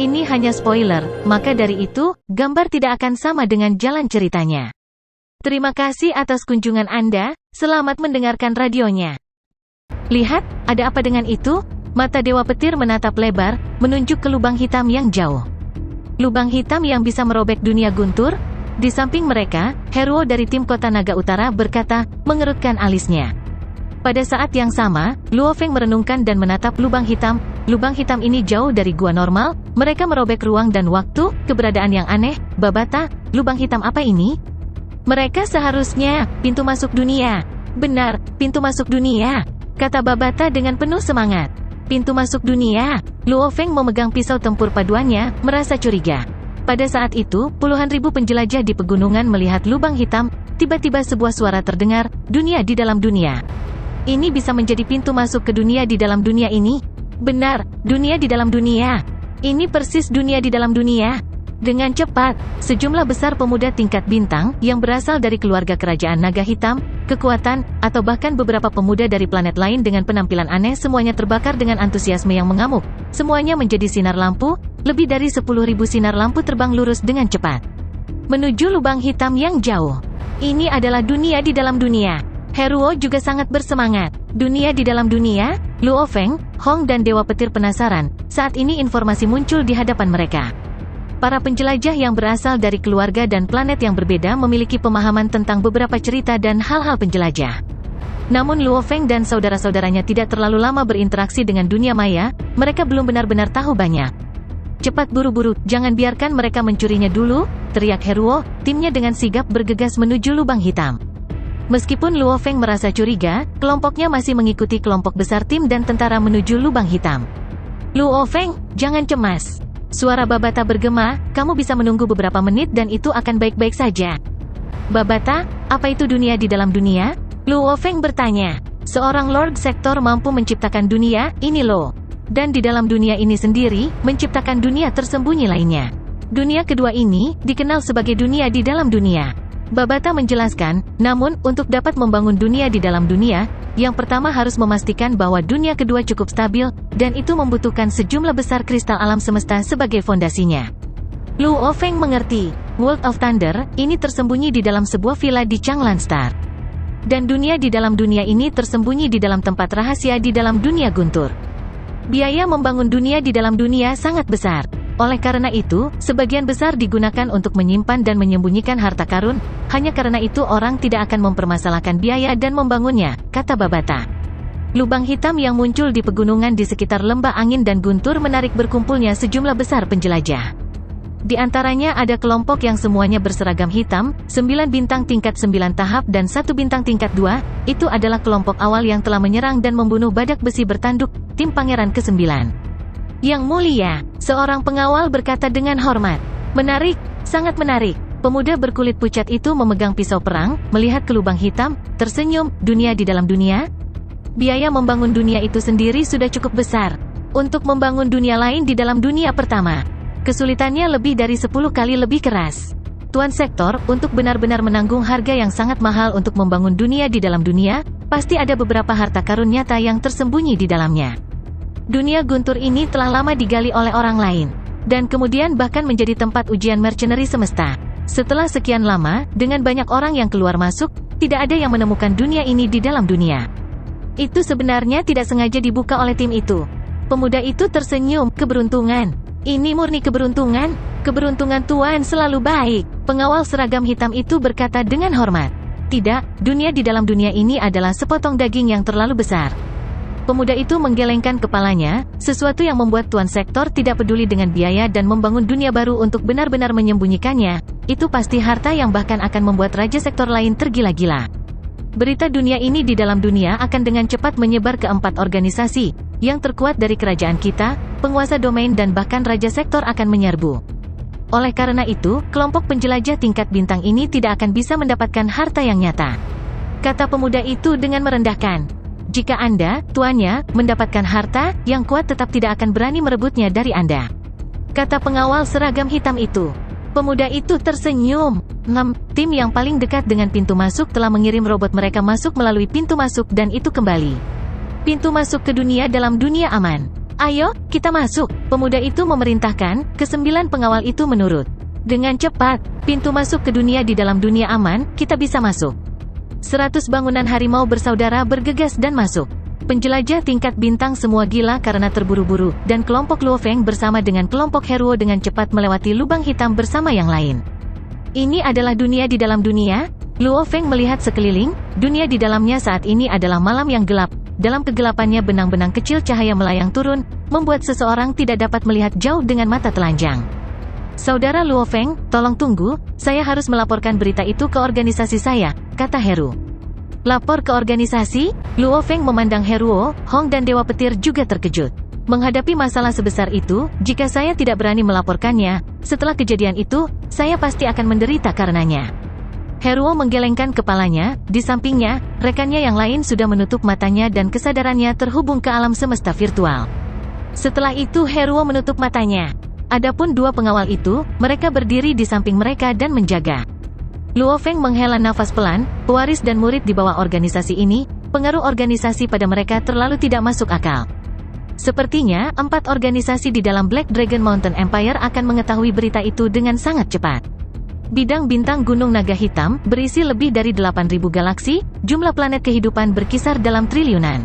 ini hanya spoiler, maka dari itu, gambar tidak akan sama dengan jalan ceritanya. Terima kasih atas kunjungan Anda, selamat mendengarkan radionya. Lihat, ada apa dengan itu? Mata Dewa Petir menatap lebar, menunjuk ke lubang hitam yang jauh. Lubang hitam yang bisa merobek dunia guntur. Di samping mereka, Heruo dari tim Kota Naga Utara berkata, mengerutkan alisnya. Pada saat yang sama, Luo Feng merenungkan dan menatap lubang hitam. Lubang hitam ini jauh dari gua normal, mereka merobek ruang dan waktu, keberadaan yang aneh. Babata, lubang hitam apa ini? Mereka seharusnya, pintu masuk dunia. Benar, pintu masuk dunia, kata Babata dengan penuh semangat. Pintu masuk dunia. Luo Feng memegang pisau tempur paduannya, merasa curiga. Pada saat itu, puluhan ribu penjelajah di pegunungan melihat lubang hitam. Tiba-tiba sebuah suara terdengar, dunia di dalam dunia. Ini bisa menjadi pintu masuk ke dunia di dalam dunia ini? Benar, dunia di dalam dunia. Ini persis dunia di dalam dunia. Dengan cepat, sejumlah besar pemuda tingkat bintang, yang berasal dari keluarga kerajaan naga hitam, kekuatan, atau bahkan beberapa pemuda dari planet lain dengan penampilan aneh semuanya terbakar dengan antusiasme yang mengamuk. Semuanya menjadi sinar lampu, lebih dari 10.000 sinar lampu terbang lurus dengan cepat menuju lubang hitam yang jauh. Ini adalah dunia di dalam dunia. Heruo juga sangat bersemangat. Dunia di dalam dunia? Luo Feng, Hong dan Dewa Petir penasaran. Saat ini informasi muncul di hadapan mereka. Para penjelajah yang berasal dari keluarga dan planet yang berbeda memiliki pemahaman tentang beberapa cerita dan hal-hal penjelajah. Namun Luo Feng dan saudara-saudaranya tidak terlalu lama berinteraksi dengan dunia maya, mereka belum benar-benar tahu banyak. Cepat buru-buru, jangan biarkan mereka mencurinya dulu, teriak Heruo, timnya dengan sigap bergegas menuju lubang hitam. Meskipun Luo Feng merasa curiga, kelompoknya masih mengikuti kelompok besar tim dan tentara menuju lubang hitam. Luo Feng, jangan cemas. Suara Babata bergema, kamu bisa menunggu beberapa menit dan itu akan baik-baik saja. Babata, apa itu dunia di dalam dunia? Luo Feng bertanya. Seorang Lord Sektor mampu menciptakan dunia, ini loh. Dan di dalam dunia ini sendiri, menciptakan dunia tersembunyi lainnya. Dunia kedua ini, dikenal sebagai dunia di dalam dunia. Babata menjelaskan, namun, untuk dapat membangun dunia di dalam dunia, yang pertama harus memastikan bahwa dunia kedua cukup stabil, dan itu membutuhkan sejumlah besar kristal alam semesta sebagai fondasinya. Luo Feng mengerti. World of Thunder, ini tersembunyi di dalam sebuah villa di Changlan Star. Dan dunia di dalam dunia ini tersembunyi di dalam tempat rahasia di dalam dunia guntur. Biaya membangun dunia di dalam dunia sangat besar. Oleh karena itu, sebagian besar digunakan untuk menyimpan dan menyembunyikan harta karun. Hanya karena itu orang tidak akan mempermasalahkan biaya dan membangunnya, kata Babata. Lubang hitam yang muncul di pegunungan di sekitar lembah angin dan guntur menarik berkumpulnya sejumlah besar penjelajah. Di antaranya ada kelompok yang semuanya berseragam hitam, 9 bintang tingkat 9 tahap dan 1 bintang tingkat 2, itu adalah kelompok awal yang telah menyerang dan membunuh badak besi bertanduk, tim Pangeran ke-9. Yang mulia, seorang pengawal berkata dengan hormat. Menarik, sangat menarik. Pemuda berkulit pucat itu memegang pisau perang, melihat ke lubang hitam, tersenyum, dunia di dalam dunia? Biaya membangun dunia itu sendiri sudah cukup besar. Untuk membangun dunia lain di dalam dunia pertama, kesulitannya lebih dari 10 kali lebih keras. Tuan Sektor, untuk benar-benar menanggung harga yang sangat mahal untuk membangun dunia di dalam dunia, pasti ada beberapa harta karun nyata yang tersembunyi di dalamnya. Dunia guntur ini telah lama digali oleh orang lain, dan kemudian bahkan menjadi tempat ujian mercenary semesta. Setelah sekian lama, dengan banyak orang yang keluar masuk, tidak ada yang menemukan dunia ini di dalam dunia. Itu sebenarnya tidak sengaja dibuka oleh tim itu. Pemuda itu tersenyum, keberuntungan. Ini murni keberuntungan. Keberuntungan Tuan selalu baik. Pengawal seragam hitam itu berkata dengan hormat. Tidak, dunia di dalam dunia ini adalah sepotong daging yang terlalu besar. Pemuda itu menggelengkan kepalanya, sesuatu yang membuat Tuan Sektor tidak peduli dengan biaya dan membangun dunia baru untuk benar-benar menyembunyikannya. Itu pasti harta yang bahkan akan membuat Raja Sektor lain tergila-gila. Berita dunia ini di dalam dunia akan dengan cepat menyebar ke 4 organisasi, yang terkuat dari kerajaan kita, penguasa domain dan bahkan Raja Sektor akan menyerbu. Oleh karena itu, kelompok penjelajah tingkat bintang ini tidak akan bisa mendapatkan harta yang nyata. Kata pemuda itu dengan merendahkan. Jika Anda, tuannya, mendapatkan harta yang kuat tetap tidak akan berani merebutnya dari Anda. Kata pengawal seragam hitam itu. Pemuda itu tersenyum. Tim yang paling dekat dengan pintu masuk telah mengirim robot mereka masuk melalui pintu masuk dan itu kembali. Pintu masuk ke dunia dalam dunia aman. Ayo, kita masuk. Pemuda itu memerintahkan, ke-9 pengawal itu menurut. Dengan cepat, pintu masuk ke dunia di dalam dunia aman, kita bisa masuk. 100 bangunan harimau bersaudara bergegas dan masuk. Penjelajah tingkat bintang semua gila karena terburu-buru, dan kelompok Luo Feng bersama dengan kelompok Heruo dengan cepat melewati lubang hitam bersama yang lain. Ini adalah dunia di dalam dunia? Luo Feng melihat sekeliling, dunia di dalamnya saat ini adalah malam yang gelap. Dalam kegelapannya benang-benang kecil cahaya melayang turun, membuat seseorang tidak dapat melihat jauh dengan mata telanjang. Saudara Luo Feng, tolong tunggu, saya harus melaporkan berita itu ke organisasi saya, kata Heru. Lapor ke organisasi? Luo Feng memandang Heruo, Hong dan Dewa Petir juga terkejut. Menghadapi masalah sebesar itu, jika saya tidak berani melaporkannya, setelah kejadian itu, saya pasti akan menderita karenanya. Heruo menggelengkan kepalanya, di sampingnya, rekannya yang lain sudah menutup matanya dan kesadarannya terhubung ke alam semesta virtual. Setelah itu Heruo menutup matanya. Adapun 2 pengawal itu, mereka berdiri di samping mereka dan menjaga. Luo Feng menghela nafas pelan, pewaris dan murid di bawah organisasi ini, pengaruh organisasi pada mereka terlalu tidak masuk akal. Sepertinya, 4 organisasi di dalam Black Dragon Mountain Empire akan mengetahui berita itu dengan sangat cepat. Bidang bintang Gunung Naga Hitam, berisi lebih dari 8.000 galaksi, jumlah planet kehidupan berkisar dalam triliunan.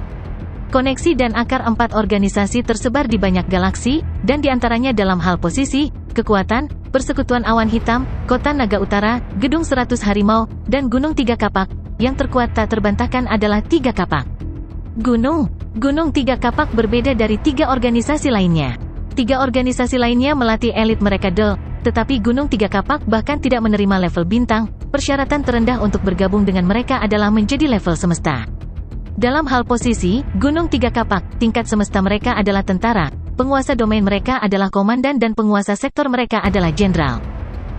Koneksi dan akar 4 organisasi tersebar di banyak galaksi, dan diantaranya dalam hal posisi, kekuatan, persekutuan awan hitam, kota naga utara, gedung 100 harimau, dan gunung 3 kapak, yang terkuat tak terbantahkan adalah 3 kapak. Gunung 3 kapak berbeda dari 3 organisasi lainnya. 3 organisasi lainnya melatih elit mereka tetapi Gunung 3 kapak bahkan tidak menerima level bintang, persyaratan terendah untuk bergabung dengan mereka adalah menjadi level semesta. Dalam hal posisi, Gunung 3 kapak, tingkat semesta mereka adalah tentara, penguasa domain mereka adalah komandan dan penguasa sektor mereka adalah jenderal.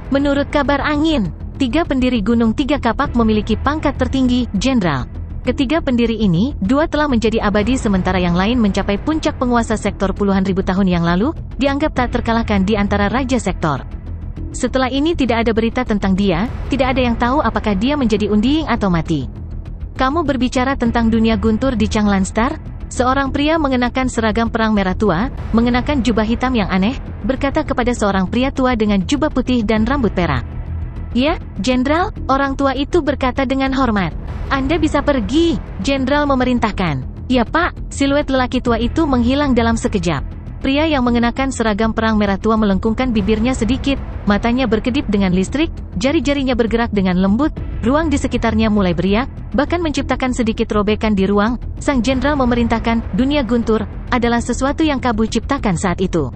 Menurut kabar angin, 3 pendiri Gunung 3 kapak memiliki pangkat tertinggi, jenderal. Ketiga pendiri ini, 2 telah menjadi abadi sementara yang lain mencapai puncak penguasa sektor puluhan ribu tahun yang lalu, dianggap tak terkalahkan di antara raja sektor. Setelah ini tidak ada berita tentang dia, tidak ada yang tahu apakah dia menjadi undiing atau mati. Kamu berbicara tentang dunia guntur di Changlan Star? Seorang pria mengenakan seragam perang merah tua, mengenakan jubah hitam yang aneh, berkata kepada seorang pria tua dengan jubah putih dan rambut perak. Ya, Jenderal, orang tua itu berkata dengan hormat. Anda bisa pergi, Jenderal memerintahkan. Ya Pak, siluet lelaki tua itu menghilang dalam sekejap. Pria yang mengenakan seragam perang merah tua melengkungkan bibirnya sedikit, matanya berkedip dengan listrik, jari-jarinya bergerak dengan lembut, ruang di sekitarnya mulai beriak, bahkan menciptakan sedikit robekan di ruang. Sang jenderal memerintahkan, dunia guntur, adalah sesuatu yang Kabu ciptakan saat itu.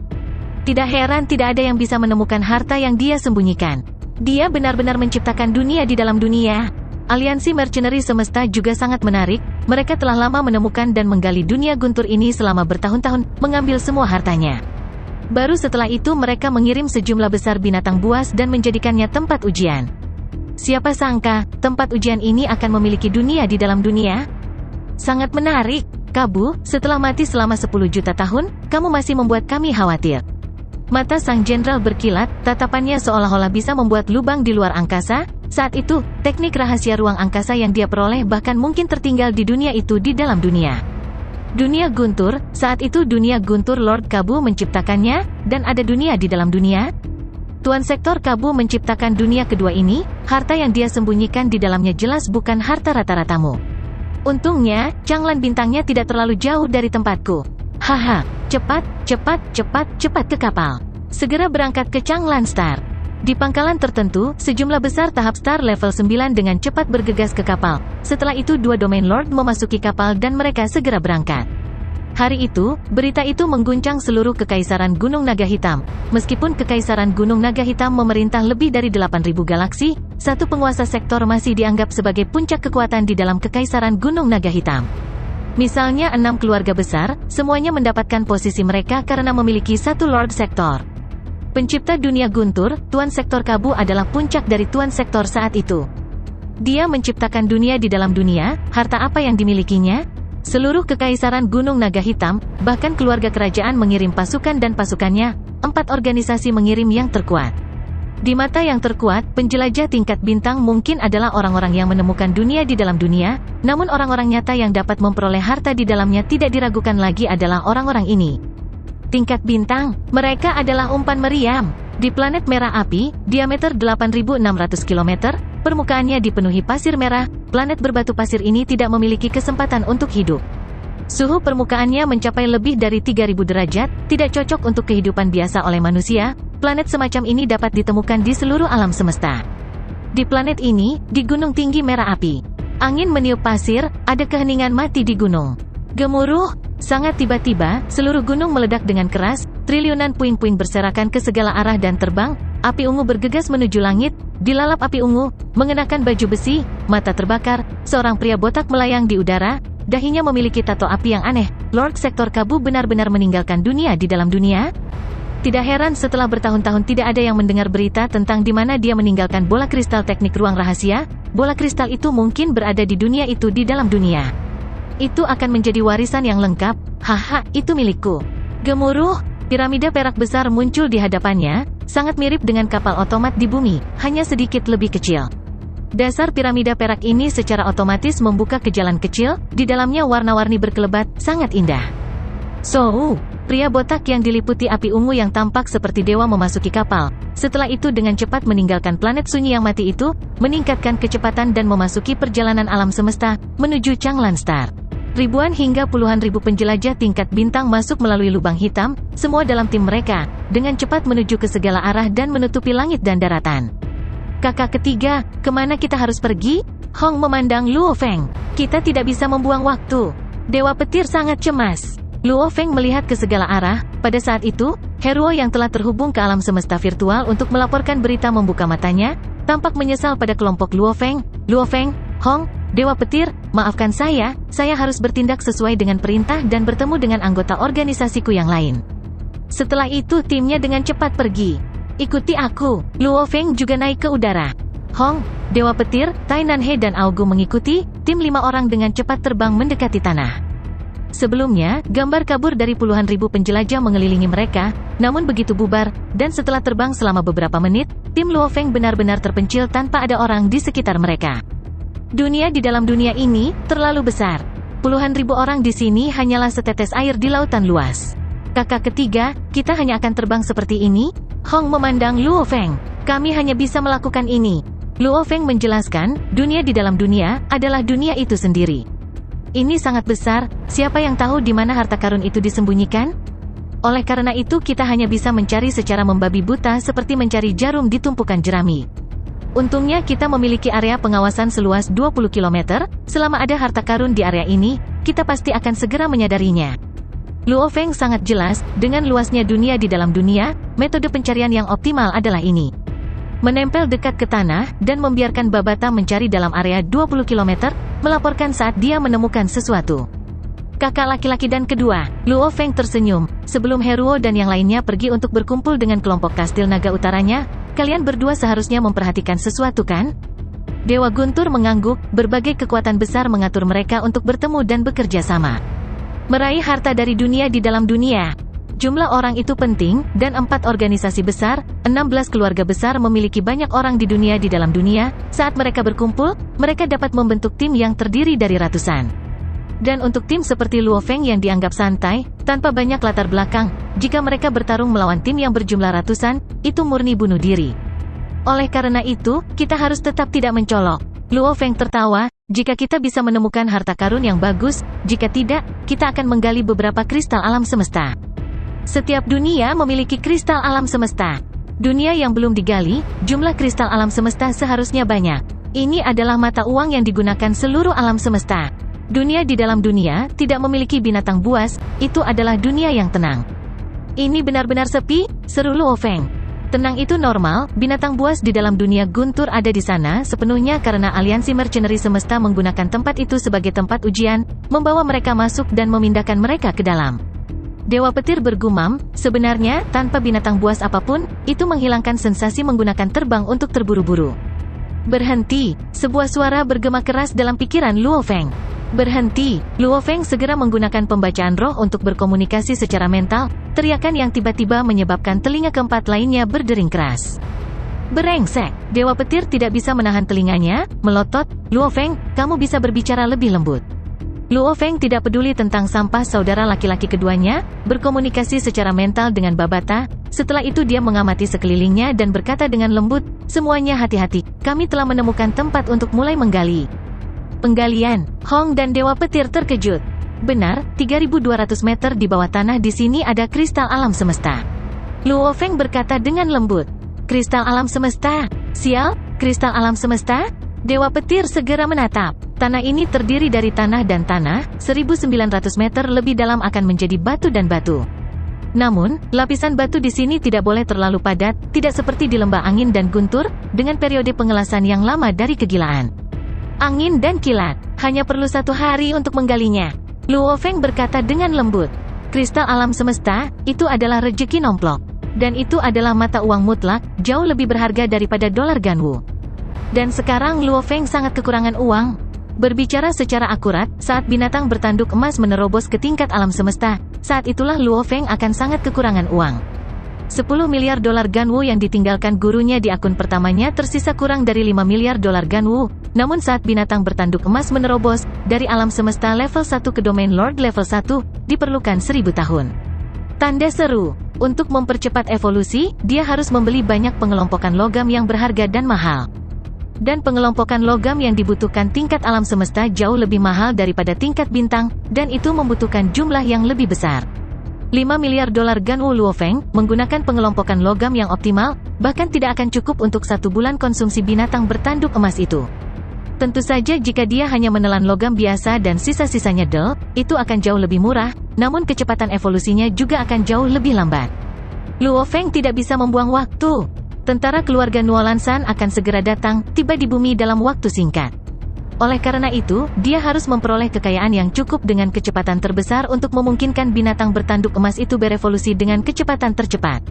Tidak heran tidak ada yang bisa menemukan harta yang dia sembunyikan. Dia benar-benar menciptakan dunia di dalam dunia. Aliansi mercenary semesta juga sangat menarik, mereka telah lama menemukan dan menggali dunia guntur ini selama bertahun-tahun, mengambil semua hartanya. Baru setelah itu mereka mengirim sejumlah besar binatang buas dan menjadikannya tempat ujian. Siapa sangka, tempat ujian ini akan memiliki dunia di dalam dunia? Sangat menarik, Kabu, setelah mati selama 10 juta tahun, kamu masih membuat kami khawatir. Mata sang jenderal berkilat, tatapannya seolah-olah bisa membuat lubang di luar angkasa. Saat itu, teknik rahasia ruang angkasa yang dia peroleh bahkan mungkin tertinggal di dunia itu di dalam dunia. Dunia guntur, saat itu dunia guntur Lord Kabu menciptakannya, dan ada dunia di dalam dunia. Tuan Sektor Kabu menciptakan dunia kedua ini, harta yang dia sembunyikan di dalamnya jelas bukan harta rata-ratamu. Untungnya, Changlan bintangnya tidak terlalu jauh dari tempatku. Haha, cepat ke kapal. Segera berangkat ke Changlan Star. Di pangkalan tertentu, sejumlah besar tahap star level 9 dengan cepat bergegas ke kapal. Setelah itu 2 domain lord memasuki kapal dan mereka segera berangkat. Hari itu, berita itu mengguncang seluruh Kekaisaran Gunung Naga Hitam. Meskipun Kekaisaran Gunung Naga Hitam memerintah lebih dari 8.000 galaksi, satu penguasa sektor masih dianggap sebagai puncak kekuatan di dalam Kekaisaran Gunung Naga Hitam. Misalnya 6 keluarga besar, semuanya mendapatkan posisi mereka karena memiliki satu lord sektor. Pencipta dunia guntur, Tuan Sektor Kabu adalah puncak dari Tuan Sektor saat itu. Dia menciptakan dunia di dalam dunia, harta apa yang dimilikinya? Seluruh Kekaisaran Gunung Naga Hitam, bahkan keluarga kerajaan mengirim pasukan dan pasukannya, 4 organisasi mengirim yang terkuat. Di mata yang terkuat, penjelajah tingkat bintang mungkin adalah orang-orang yang menemukan dunia di dalam dunia, namun orang-orang nyata yang dapat memperoleh harta di dalamnya tidak diragukan lagi adalah orang-orang ini. tingkat bintang, mereka adalah umpan meriam. Di planet merah api, diameter 8.600 km, permukaannya dipenuhi pasir merah, planet berbatu pasir ini tidak memiliki kesempatan untuk hidup. Suhu permukaannya mencapai lebih dari 3.000 derajat, tidak cocok untuk kehidupan biasa oleh manusia. Planet semacam ini dapat ditemukan di seluruh alam semesta. Di planet ini, di gunung tinggi merah api, angin meniup pasir, ada keheningan mati di gunung. Gemuruh, sangat tiba-tiba, seluruh gunung meledak dengan keras, triliunan puing-puing berserakan ke segala arah dan terbang, api ungu bergegas menuju langit, dilalap api ungu, mengenakan baju besi, mata terbakar, seorang pria botak melayang di udara, dahinya memiliki tato api yang aneh. Lord Sektor Kabu benar-benar meninggalkan dunia di dalam dunia? Tidak heran setelah bertahun-tahun tidak ada yang mendengar berita tentang di mana dia meninggalkan bola kristal teknik ruang rahasia. Bola kristal itu mungkin berada di dunia itu di dalam dunia. Itu akan menjadi warisan yang lengkap. Haha, itu milikku. Gemuruh, piramida perak besar muncul di hadapannya, sangat mirip dengan kapal otomat di bumi, hanya sedikit lebih kecil. Dasar piramida perak ini secara otomatis membuka ke jalan kecil, di dalamnya warna-warni berkelebat, sangat indah. So, pria botak yang diliputi api ungu yang tampak seperti dewa memasuki kapal. Setelah itu dengan cepat meninggalkan planet sunyi yang mati itu, meningkatkan kecepatan dan memasuki perjalanan alam semesta, menuju Changlan Star. Ribuan hingga puluhan ribu penjelajah tingkat bintang masuk melalui lubang hitam, semua dalam tim mereka, dengan cepat menuju ke segala arah dan menutupi langit dan daratan. Kakak ketiga, kemana kita harus pergi? Hong memandang Luo Feng. Kita tidak bisa membuang waktu. Dewa petir sangat cemas. Luo Feng melihat ke segala arah. Pada saat itu, Heruo yang telah terhubung ke alam semesta virtual untuk melaporkan berita membuka matanya, tampak menyesal pada kelompok Luo Feng. Luo Feng, Hong, Dewa Petir, maafkan saya harus bertindak sesuai dengan perintah dan bertemu dengan anggota organisasiku yang lain. Setelah itu timnya dengan cepat pergi. Ikuti aku. Luo Feng juga naik ke udara. Hong, Dewa Petir, Tai Nanhe dan Augu mengikuti, tim 5 orang dengan cepat terbang mendekati tanah. Sebelumnya, gambar kabur dari puluhan ribu penjelajah mengelilingi mereka, namun begitu bubar, dan setelah terbang selama beberapa menit, tim Luo Feng benar-benar terpencil tanpa ada orang di sekitar mereka. Dunia di dalam dunia ini terlalu besar. Puluhan ribu orang di sini hanyalah setetes air di lautan luas. Kakak ketiga, kita hanya akan terbang seperti ini? Hong memandang Luo Feng. Kami hanya bisa melakukan ini. Luo Feng menjelaskan, dunia di dalam dunia adalah dunia itu sendiri. Ini sangat besar, siapa yang tahu di mana harta karun itu disembunyikan? Oleh karena itu kita hanya bisa mencari secara membabi buta seperti mencari jarum di tumpukan jerami. Untungnya kita memiliki area pengawasan seluas 20 km, selama ada harta karun di area ini, kita pasti akan segera menyadarinya. Luo Feng sangat jelas, dengan luasnya dunia di dalam dunia, metode pencarian yang optimal adalah ini. Menempel dekat ke tanah, dan membiarkan Babata mencari dalam area 20 km, melaporkan saat dia menemukan sesuatu. Kakak laki-laki dan kedua, Luo Feng tersenyum, sebelum Heruo dan yang lainnya pergi untuk berkumpul dengan kelompok Kastil Naga Utaranya, kalian berdua seharusnya memperhatikan sesuatu kan? Dewa Guntur mengangguk, berbagai kekuatan besar mengatur mereka untuk bertemu dan bekerja sama. Meraih harta dari dunia di dalam dunia. Jumlah orang itu penting, dan 4 organisasi besar, 16 keluarga besar memiliki banyak orang di dunia di dalam dunia. Saat mereka berkumpul, mereka dapat membentuk tim yang terdiri dari ratusan. Dan untuk tim seperti Luo Feng yang dianggap santai, tanpa banyak latar belakang, jika mereka bertarung melawan tim yang berjumlah ratusan, itu murni bunuh diri. Oleh karena itu, kita harus tetap tidak mencolok. Luo Feng tertawa, jika kita bisa menemukan harta karun yang bagus, jika tidak, kita akan menggali beberapa kristal alam semesta. Setiap dunia memiliki kristal alam semesta. Dunia yang belum digali, jumlah kristal alam semesta seharusnya banyak. Ini adalah mata uang yang digunakan seluruh alam semesta. Dunia di dalam dunia tidak memiliki binatang buas, itu adalah dunia yang tenang. Ini benar-benar sepi, seru Luo Feng. Tenang itu normal, binatang buas di dalam dunia Guntur ada di sana sepenuhnya karena aliansi mercenari semesta menggunakan tempat itu sebagai tempat ujian, membawa mereka masuk dan memindahkan mereka ke dalam. Dewa Petir bergumam, sebenarnya, tanpa binatang buas apapun, itu menghilangkan sensasi menggunakan terbang untuk terburu-buru. Berhenti, sebuah suara bergema keras dalam pikiran Luo Feng. Berhenti, Luo Feng segera menggunakan pembacaan roh untuk berkomunikasi secara mental, teriakan yang tiba-tiba menyebabkan telinga keempat lainnya berdering keras. Berengsek, Dewa Petir tidak bisa menahan telinganya, melotot, Luo Feng, kamu bisa berbicara lebih lembut. Luo Feng tidak peduli tentang sampah saudara laki-laki keduanya, berkomunikasi secara mental dengan Babata. Setelah itu dia mengamati sekelilingnya dan berkata dengan lembut, "Semuanya hati-hati, kami telah menemukan tempat untuk mulai menggali." Penggalian. Hong dan Dewa Petir terkejut. Benar, 3.200 meter di bawah tanah di sini ada kristal alam semesta. Luo Feng berkata dengan lembut. Kristal alam semesta? Sial, kristal alam semesta? Dewa Petir segera menatap. Tanah ini terdiri dari tanah dan tanah, 1.900 meter lebih dalam akan menjadi batu dan batu. Namun, lapisan batu di sini tidak boleh terlalu padat, tidak seperti di lembah angin dan guntur, dengan periode pengelasan yang lama dari kegilaan. Angin dan kilat, hanya perlu 1 hari untuk menggalinya. Luo Feng berkata dengan lembut. Kristal alam semesta, itu adalah rejeki nomplok. Dan itu adalah mata uang mutlak, jauh lebih berharga daripada dolar Ganwu. Dan sekarang Luo Feng sangat kekurangan uang. Berbicara secara akurat, saat binatang bertanduk emas menerobos ke tingkat alam semesta, saat itulah Luo Feng akan sangat kekurangan uang. 10 miliar dolar Ganwu yang ditinggalkan gurunya di akun pertamanya tersisa kurang dari 5 miliar dolar Ganwu. Namun saat binatang bertanduk emas menerobos, dari alam semesta level 1 ke domain Lord level 1, diperlukan 1000 tahun. Tanda seru. Untuk mempercepat evolusi, dia harus membeli banyak pengelompokan logam yang berharga dan mahal. Dan pengelompokan logam yang dibutuhkan tingkat alam semesta jauh lebih mahal daripada tingkat bintang, dan itu membutuhkan jumlah yang lebih besar. 5 miliar dolar Ganwu Luo Feng, menggunakan pengelompokan logam yang optimal, bahkan tidak akan cukup untuk 1 bulan konsumsi binatang bertanduk emas itu. Tentu saja jika dia hanya menelan logam biasa dan sisa-sisanya del, itu akan jauh lebih murah, namun kecepatan evolusinya juga akan jauh lebih lambat. Luo Feng tidak bisa membuang waktu. Tentara keluarga Nuolansan akan segera datang, tiba di bumi dalam waktu singkat. Oleh karena itu, dia harus memperoleh kekayaan yang cukup dengan kecepatan terbesar untuk memungkinkan binatang bertanduk emas itu berevolusi dengan kecepatan tercepat.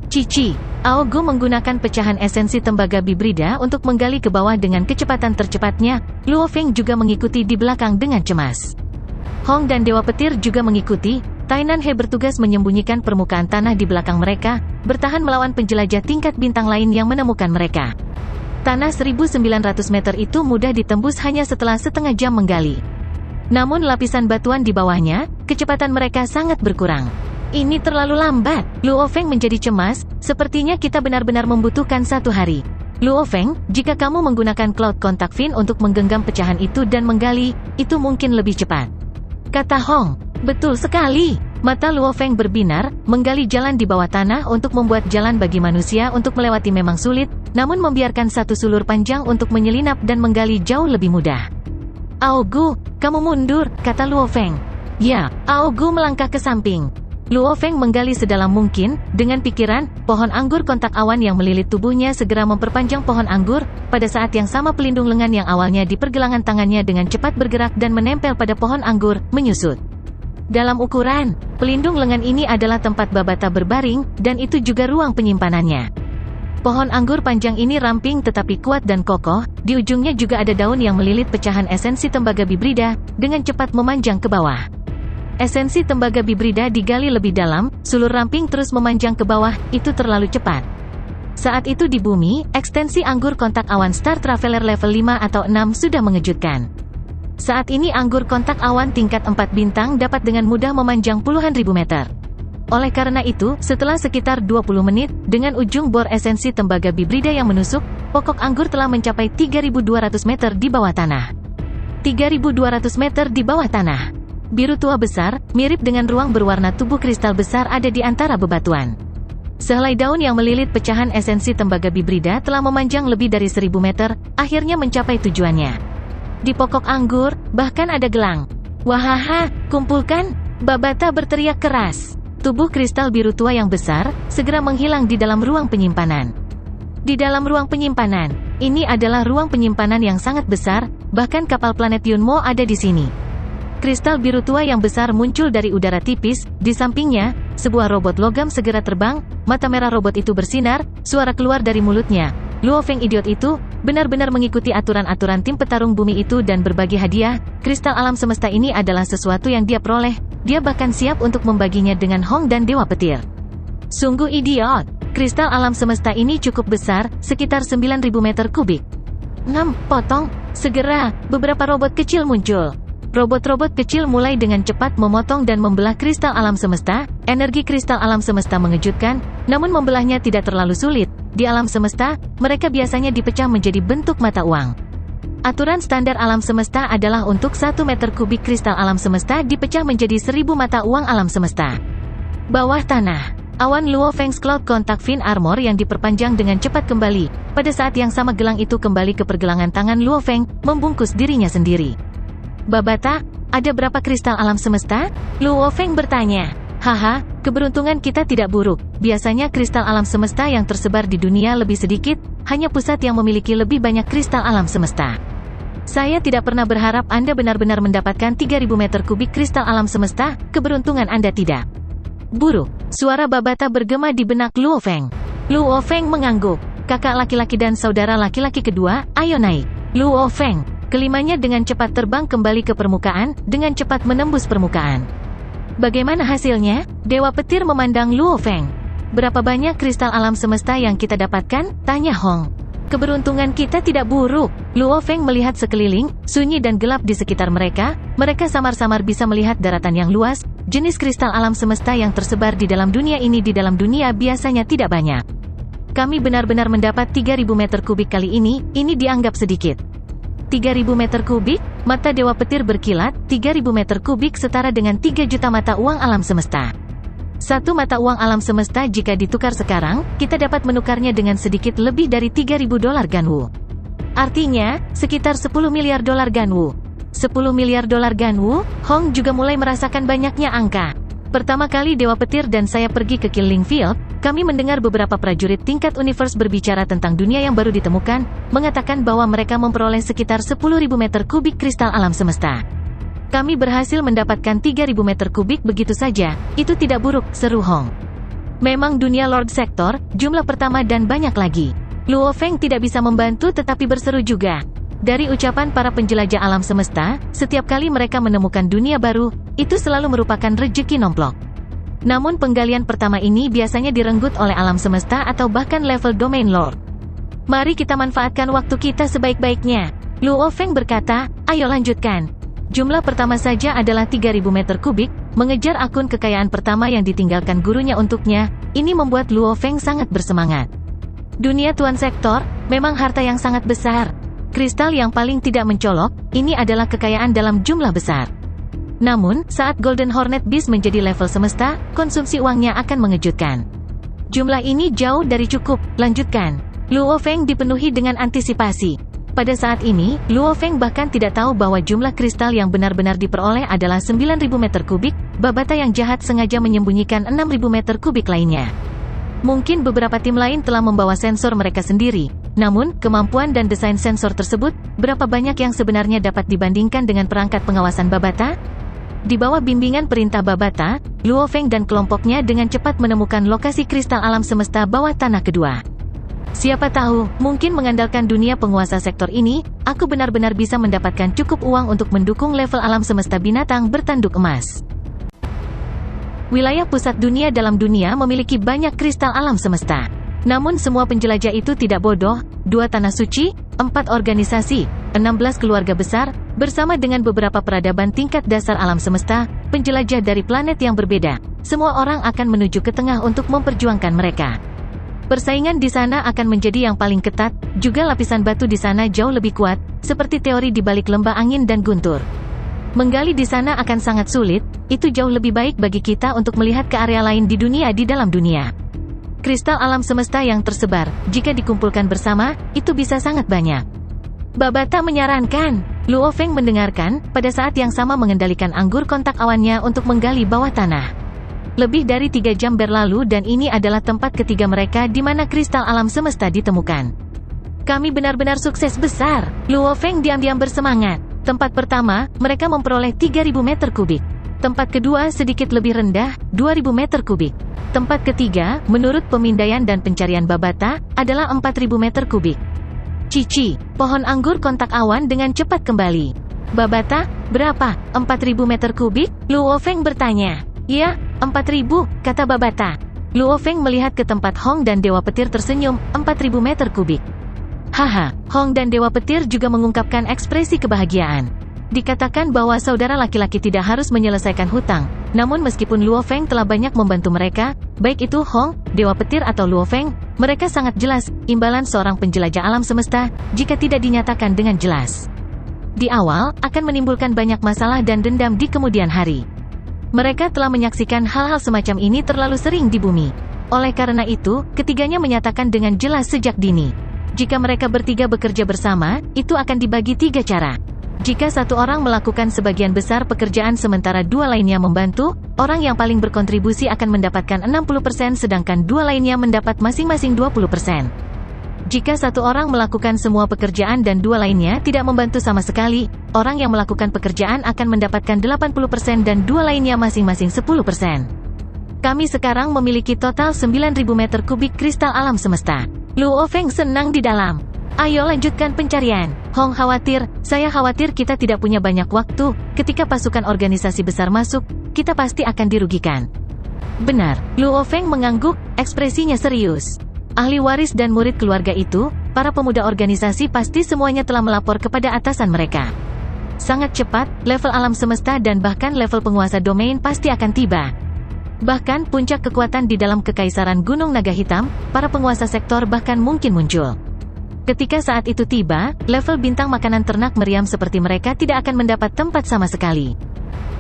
Cici, Aogu menggunakan pecahan esensi tembaga bibrida untuk menggali ke bawah dengan kecepatan tercepatnya. Luo Feng juga mengikuti di belakang dengan cemas. Hong dan Dewa Petir juga mengikuti. Tainan He bertugas menyembunyikan permukaan tanah di belakang mereka, bertahan melawan penjelajah tingkat bintang lain yang menemukan mereka. Tanah 1.900 meter itu mudah ditembus hanya setelah setengah jam menggali. Namun lapisan batuan di bawahnya, kecepatan mereka sangat berkurang. Ini terlalu lambat. Luo Feng menjadi cemas, sepertinya kita benar-benar membutuhkan 1 hari. Luo Feng, jika kamu menggunakan Cloud Contact Fin untuk menggenggam pecahan itu dan menggali, itu mungkin lebih cepat. Kata Hong. Betul sekali. Mata Luo Feng berbinar, menggali jalan di bawah tanah untuk membuat jalan bagi manusia untuk melewati memang sulit, namun membiarkan 1 sulur panjang untuk menyelinap dan menggali jauh lebih mudah. Aogu, kamu mundur, kata Luo Feng. Ya, Aogu melangkah ke samping. Luo Feng menggali sedalam mungkin, dengan pikiran, pohon anggur kontak awan yang melilit tubuhnya segera memperpanjang pohon anggur, pada saat yang sama pelindung lengan yang awalnya di pergelangan tangannya dengan cepat bergerak dan menempel pada pohon anggur, menyusut. Dalam ukuran, pelindung lengan ini adalah tempat Babata berbaring, dan itu juga ruang penyimpanannya. Pohon anggur panjang ini ramping tetapi kuat dan kokoh, di ujungnya juga ada daun yang melilit pecahan esensi tembaga bibrida, dengan cepat memanjang ke bawah. Esensi tembaga bibrida digali lebih dalam, sulur ramping terus memanjang ke bawah, itu terlalu cepat. Saat itu di bumi, ekstensi anggur kontak awan Star Traveler level 5 atau 6 sudah mengejutkan. Saat ini anggur kontak awan tingkat 4 bintang dapat dengan mudah memanjang puluhan ribu meter. Oleh karena itu, setelah sekitar 20 menit, dengan ujung bor esensi tembaga bibrida yang menusuk, pokok anggur telah mencapai 3.200 meter di bawah tanah. 3.200 meter di bawah tanah. Biru tua besar, mirip dengan ruang berwarna tubuh kristal besar ada di antara bebatuan. Sehelai daun yang melilit pecahan esensi tembaga bibrida telah memanjang lebih dari 1.000 meter, akhirnya mencapai tujuannya. Di pokok anggur, bahkan ada gelang. Wahaha, kumpulkan! Babata berteriak keras. Tubuh kristal biru tua yang besar, segera menghilang di dalam ruang penyimpanan. Di dalam ruang penyimpanan, ini adalah ruang penyimpanan yang sangat besar, bahkan kapal planet Yunmo ada di sini. Kristal biru tua yang besar muncul dari udara tipis, di sampingnya, sebuah robot logam segera terbang, mata merah robot itu bersinar, suara keluar dari mulutnya. Luo Feng idiot itu, benar-benar mengikuti aturan-aturan tim petarung bumi itu dan berbagi hadiah. Kristal alam semesta ini adalah sesuatu yang dia peroleh, dia bahkan siap untuk membaginya dengan Hong dan Dewa Petir. Sungguh idiot. Kristal alam semesta ini cukup besar, sekitar 9.000 meter kubik. Potong. Segera, beberapa robot kecil muncul. Robot-robot kecil mulai dengan cepat memotong dan membelah kristal alam semesta. Energi kristal alam semesta mengejutkan, namun membelahnya tidak terlalu sulit. Di alam semesta, mereka biasanya dipecah menjadi bentuk mata uang. Aturan standar alam semesta adalah untuk 1 meter kubik kristal alam semesta dipecah menjadi 1000 mata uang alam semesta. Bawah tanah, awan Luo Feng's Cloud Contact Fin Armor yang diperpanjang dengan cepat kembali. Pada saat yang sama gelang itu kembali ke pergelangan tangan Luo Feng, membungkus dirinya sendiri. Babata, ada berapa kristal alam semesta? Luo Feng bertanya. Haha, keberuntungan kita tidak buruk. Biasanya kristal alam semesta yang tersebar di dunia lebih sedikit, hanya pusat yang memiliki lebih banyak kristal alam semesta. Saya tidak pernah berharap Anda benar-benar mendapatkan 3000 meter kubik kristal alam semesta, keberuntungan Anda tidak buruk. Suara Babata bergema di benak Luo Feng. Luo Feng mengangguk. Kakak laki-laki dan saudara laki-laki kedua, ayo naik. Luo Feng. Kelimanya dengan cepat terbang kembali ke permukaan, dengan cepat menembus permukaan. Bagaimana hasilnya? Dewa Petir memandang Luo Feng. Berapa banyak kristal alam semesta yang kita dapatkan? Tanya Hong. Keberuntungan kita tidak buruk. Luo Feng melihat sekeliling, sunyi dan gelap di sekitar mereka. Mereka samar-samar bisa melihat daratan yang luas. Jenis kristal alam semesta yang tersebar di dalam dunia ini di dalam dunia biasanya tidak banyak. Kami benar-benar mendapat 3000 meter kubik kali ini dianggap sedikit. 3000 meter kubik? Mata Dewa Petir berkilat. 3000 meter kubik setara dengan 3 juta mata uang alam semesta. 1 mata uang alam semesta jika ditukar sekarang, kita dapat menukarnya dengan sedikit lebih dari 3000 dolar Ganwu. Artinya, sekitar 10 miliar dolar Ganwu. 10 miliar dolar Ganwu? Hong juga mulai merasakan banyaknya angka. Pertama kali Dewa Petir dan saya pergi ke Killing Field, kami mendengar beberapa prajurit tingkat universe berbicara tentang dunia yang baru ditemukan, mengatakan bahwa mereka memperoleh sekitar 10.000 meter kubik kristal alam semesta. Kami berhasil mendapatkan 3.000 meter kubik begitu saja, itu tidak buruk, seru Hong. Memang dunia Lord Sektor, jumlah pertama dan banyak lagi. Luo Feng tidak bisa membantu tetapi berseru juga. Dari ucapan para penjelajah alam semesta, setiap kali mereka menemukan dunia baru, itu selalu merupakan rejeki nomplok. Namun penggalian pertama ini biasanya direnggut oleh alam semesta atau bahkan level domain lord. Mari kita manfaatkan waktu kita sebaik-baiknya. Luo Feng berkata, ayo lanjutkan. Jumlah pertama saja adalah 3000 meter kubik, mengejar akun kekayaan pertama yang ditinggalkan gurunya untuknya, ini membuat Luo Feng sangat bersemangat. Dunia Tuan Sektor, memang harta yang sangat besar. Kristal yang paling tidak mencolok, ini adalah kekayaan dalam jumlah besar. Namun, saat Golden Hornet Beast menjadi level semesta, konsumsi uangnya akan mengejutkan. Jumlah ini jauh dari cukup, lanjutkan. Luo Feng dipenuhi dengan antisipasi. Pada saat ini, Luo Feng bahkan tidak tahu bahwa jumlah kristal yang benar-benar diperoleh adalah 9.000 meter kubik, Babata yang jahat sengaja menyembunyikan 6.000 meter kubik lainnya. Mungkin beberapa tim lain telah membawa sensor mereka sendiri. Namun, kemampuan dan desain sensor tersebut, berapa banyak yang sebenarnya dapat dibandingkan dengan perangkat pengawasan Babata? Di bawah bimbingan perintah Babata, Luo Feng dan kelompoknya dengan cepat menemukan lokasi kristal alam semesta bawah tanah kedua. Siapa tahu, mungkin mengandalkan dunia penguasa sektor ini, aku benar-benar bisa mendapatkan cukup uang untuk mendukung level alam semesta binatang bertanduk emas. Wilayah pusat dunia dalam dunia memiliki banyak kristal alam semesta. Namun semua penjelajah itu tidak bodoh. 2 tanah suci, 4 organisasi, 16 keluarga besar, bersama dengan beberapa peradaban tingkat dasar alam semesta, penjelajah dari planet yang berbeda. Semua orang akan menuju ke tengah untuk memperjuangkan mereka. Persaingan di sana akan menjadi yang paling ketat, juga lapisan batu di sana jauh lebih kuat, seperti teori di balik lembah angin dan guntur. Menggali di sana akan sangat sulit, itu jauh lebih baik bagi kita untuk melihat ke area lain di dunia di dalam dunia. Kristal alam semesta yang tersebar, jika dikumpulkan bersama, itu bisa sangat banyak. Babata menyarankan. Luo Feng mendengarkan, pada saat yang sama mengendalikan anggur kontak awannya untuk menggali bawah tanah. Lebih dari 3 jam berlalu dan ini adalah tempat ketiga mereka di mana kristal alam semesta ditemukan. Kami benar-benar sukses besar. Luo Feng diam-diam bersemangat. Tempat pertama, mereka memperoleh 3.000 meter kubik. Tempat kedua sedikit lebih rendah, 2.000 meter kubik. Tempat ketiga, menurut pemindaian dan pencarian Babata, adalah 4.000 meter kubik. Cici, pohon anggur kontak awan dengan cepat kembali. Babata, berapa? 4.000 meter kubik? Luo Feng bertanya. Ya, 4.000, kata Babata. Luo Feng melihat ke tempat Hong dan Dewa Petir tersenyum, 4.000 meter kubik. Haha, Hong dan Dewa Petir juga mengungkapkan ekspresi kebahagiaan. Dikatakan bahwa saudara laki-laki tidak harus menyelesaikan hutang, namun meskipun Luo Feng telah banyak membantu mereka, baik itu Hong, Dewa Petir atau Luo Feng, mereka sangat jelas, imbalan seorang penjelajah alam semesta, jika tidak dinyatakan dengan jelas. Di awal, akan menimbulkan banyak masalah dan dendam di kemudian hari. Mereka telah menyaksikan hal-hal semacam ini terlalu sering di bumi. Oleh karena itu, ketiganya menyatakan dengan jelas sejak dini. Jika mereka bertiga bekerja bersama, itu akan dibagi 3 cara. Jika satu orang melakukan sebagian besar pekerjaan sementara 2 lainnya membantu, orang yang paling berkontribusi akan mendapatkan 60% sedangkan 2 lainnya mendapat masing-masing 20%. Jika satu orang melakukan semua pekerjaan dan 2 lainnya tidak membantu sama sekali, orang yang melakukan pekerjaan akan mendapatkan 80% dan 2 lainnya masing-masing 10%. Kami sekarang memiliki total 9.000 meter kubik kristal alam semesta. Luo Feng senang di dalam. Ayo lanjutkan pencarian. Hong khawatir, saya khawatir kita tidak punya banyak waktu, ketika pasukan organisasi besar masuk, kita pasti akan dirugikan. Benar, Luo Feng mengangguk, ekspresinya serius. Ahli waris dan murid keluarga itu, para pemuda organisasi pasti semuanya telah melapor kepada atasan mereka. Sangat cepat, level alam semesta dan bahkan level penguasa domain pasti akan tiba. Bahkan puncak kekuatan di dalam kekaisaran Gunung Naga Hitam, para penguasa sektor bahkan mungkin muncul. Ketika saat itu tiba, level bintang makanan ternak meriam seperti mereka tidak akan mendapat tempat sama sekali.